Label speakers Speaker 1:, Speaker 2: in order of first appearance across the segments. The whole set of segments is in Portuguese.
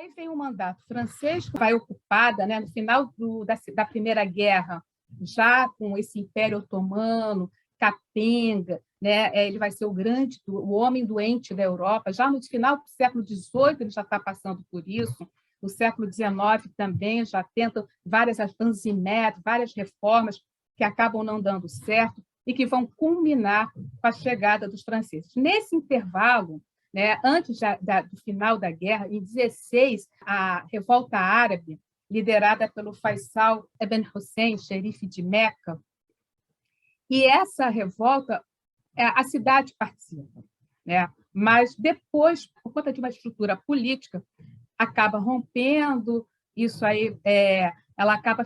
Speaker 1: Aí vem o mandato francês, que vai ocupada, né, no final da Primeira Guerra, já com esse Império Otomano, capenga, né, ele vai ser o homem doente da Europa. Já no final do século XVIII, ele já está passando por isso. No século XIX também já tentam várias tanzimetes, várias reformas que acabam não dando certo e que vão culminar com a chegada dos franceses. Nesse intervalo, né, antes do final da guerra, em 16, a revolta árabe, liderada pelo Faisal Ibn Hussein, xerife de Meca, e essa revolta, a cidade participa, né? Mas depois, por conta de uma estrutura política, acaba rompendo, isso aí, ela acaba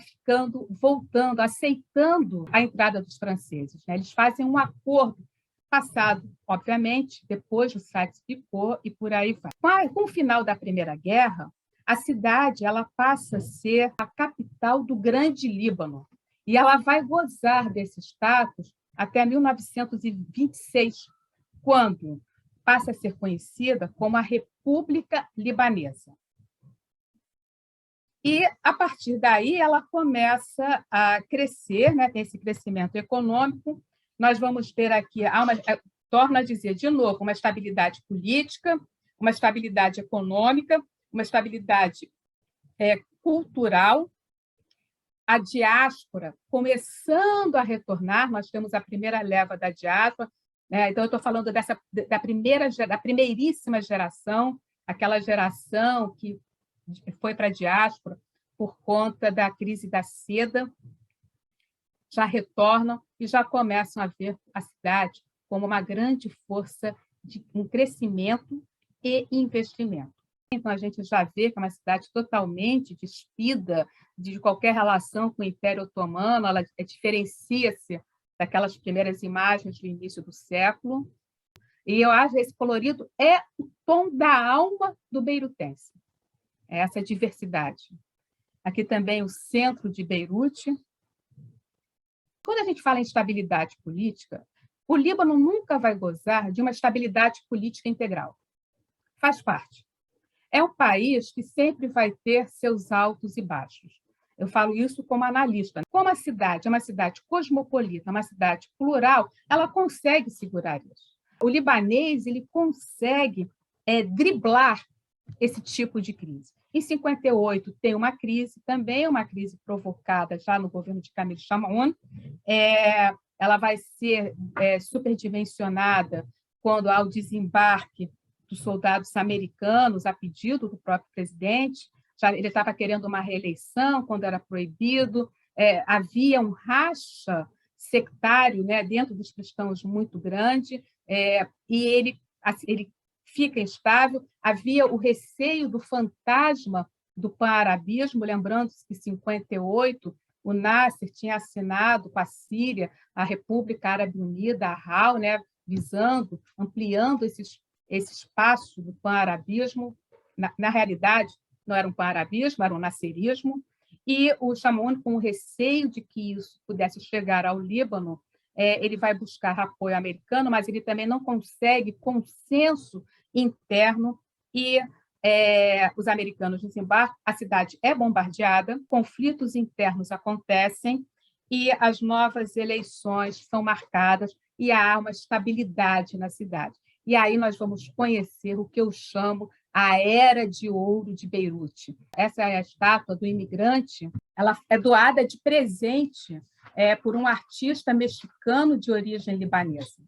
Speaker 1: voltando, aceitando a entrada dos franceses, né? Eles fazem um acordo passado, obviamente, depois do Sykes-Picot e por aí vai. Com o final da Primeira Guerra, a cidade ela passa a ser a capital do Grande Líbano e ela vai gozar desse status até 1926, quando passa a ser conhecida como a República Libanesa. E, a partir daí, ela começa a crescer, né? Tem esse crescimento econômico. Nós vamos ter aqui, torno a dizer de novo, uma estabilidade política, uma estabilidade econômica, uma estabilidade cultural, a diáspora começando a retornar. Nós temos a primeira leva da diáspora, né? Então, eu estou falando da primeiríssima geração, aquela geração que foi para a diáspora por conta da crise da seda, já retornam e já começam a ver a cidade como uma grande força de um crescimento e investimento. Então, a gente já vê que é uma cidade totalmente despida de qualquer relação com o Império Otomano, ela diferencia-se daquelas primeiras imagens do início do século. E eu acho que esse colorido é o tom da alma do beirutense, é essa diversidade. Aqui também o centro de Beirute. Quando a gente fala em estabilidade política, o Líbano nunca vai gozar de uma estabilidade política integral. Faz parte. É um país que sempre vai ter seus altos e baixos. Eu falo isso como analista. Como a cidade é uma cidade cosmopolita, uma cidade plural, ela consegue segurar isso. O libanês ele consegue driblar esse tipo de crise. Em 58, tem uma crise, também uma crise provocada já no governo de Camille Chamoun. Ela vai ser superdimensionada quando há o desembarque dos soldados americanos a pedido do próprio presidente. Ele estava querendo uma reeleição quando era proibido. Havia um racha sectário, né, dentro dos cristãos muito grande, e ele fica instável. Havia o receio do fantasma do pan-arabismo, lembrando-se que em 58 o Nasser tinha assinado com a Síria a República Árabe Unida, a RAU, né, visando, ampliando esse espaço do pan-arabismo. Na realidade, não era um pan-arabismo, era um nasserismo. E o Chamoun, com o receio de que isso pudesse chegar ao Líbano, ele vai buscar apoio americano, mas ele também não consegue consenso interno e os americanos desembarcam, a cidade é bombardeada, conflitos internos acontecem e as novas eleições são marcadas e há uma estabilidade na cidade. E aí nós vamos conhecer o que eu chamo a Era de Ouro de Beirute. Essa é a estátua do imigrante, ela é doada de presente por um artista mexicano de origem libanesa.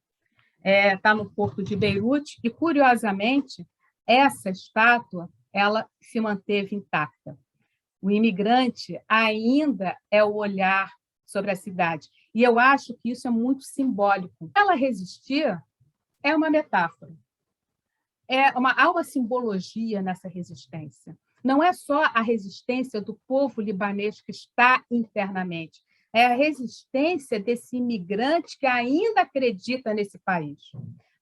Speaker 1: Está no porto de Beirute e, curiosamente, essa estátua ela se manteve intacta. O imigrante ainda é o olhar sobre a cidade. E eu acho que isso é muito simbólico. Ela resistir é uma metáfora. Há uma simbologia nessa resistência. Não é só a resistência do povo libanês que está internamente, é a resistência desse imigrante que ainda acredita nesse país,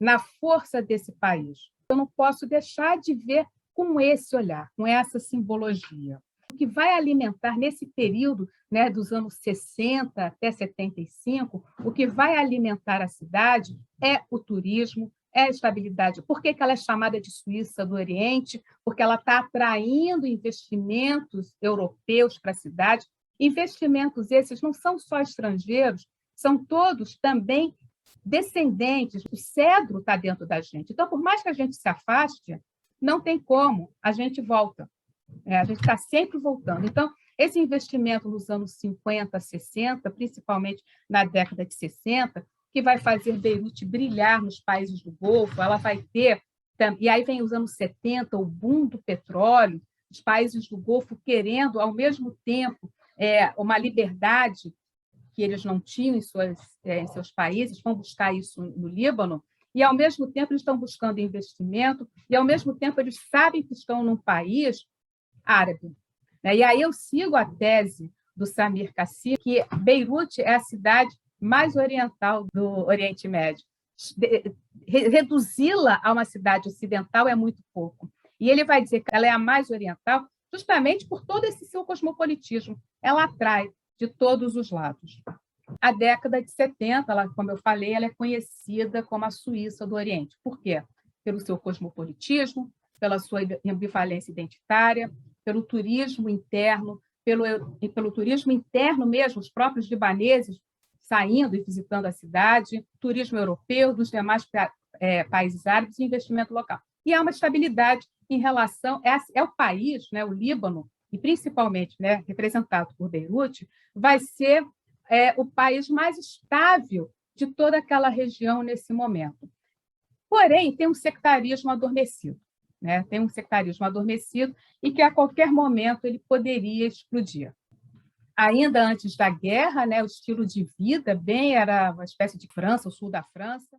Speaker 1: na força desse país. Eu não posso deixar de ver com esse olhar, com essa simbologia. O que vai alimentar, nesse período, né, dos anos 60 até 75, o que vai alimentar a cidade é o turismo, É a estabilidade. Por que ela é chamada de Suíça do Oriente? Porque ela está atraindo investimentos europeus para a cidade. Investimentos esses não são só estrangeiros, são todos também descendentes. O cedro está dentro da gente. Então, por mais que a gente se afaste, não tem como, a gente volta. A gente está sempre voltando. Então, esse investimento nos anos 50, 60, principalmente na década de 60, que vai fazer Beirute brilhar nos países do Golfo, ela vai ter... E aí vem os anos 70, o boom do petróleo, os países do Golfo querendo, ao mesmo tempo, uma liberdade que eles não tinham em seus países, vão buscar isso no Líbano, e, ao mesmo tempo, eles estão buscando investimento, e, ao mesmo tempo, eles sabem que estão num país árabe. E aí eu sigo a tese do Samir Kassem, que Beirute é a cidade mais oriental do Oriente Médio. Reduzi-la a uma cidade ocidental é muito pouco. E ele vai dizer que ela é a mais oriental justamente por todo esse seu cosmopolitismo. Ela atrai de todos os lados. A década de 70, ela, como eu falei, ela é conhecida como a Suíça do Oriente. Por quê? Pelo seu cosmopolitismo, pela sua ambivalência identitária, pelo turismo interno, pelo turismo interno mesmo, os próprios libaneses saindo e visitando a cidade, turismo europeu, dos demais países árabes e investimento local. E há uma estabilidade em relação... É o país, né, o Líbano, e principalmente, né, representado por Beirute, vai ser o país mais estável de toda aquela região nesse momento. Porém, tem um sectarismo adormecido. Tem um sectarismo adormecido e que, a qualquer momento, ele poderia explodir. Ainda antes da guerra, o estilo de vida bem era uma espécie de França, o sul da França.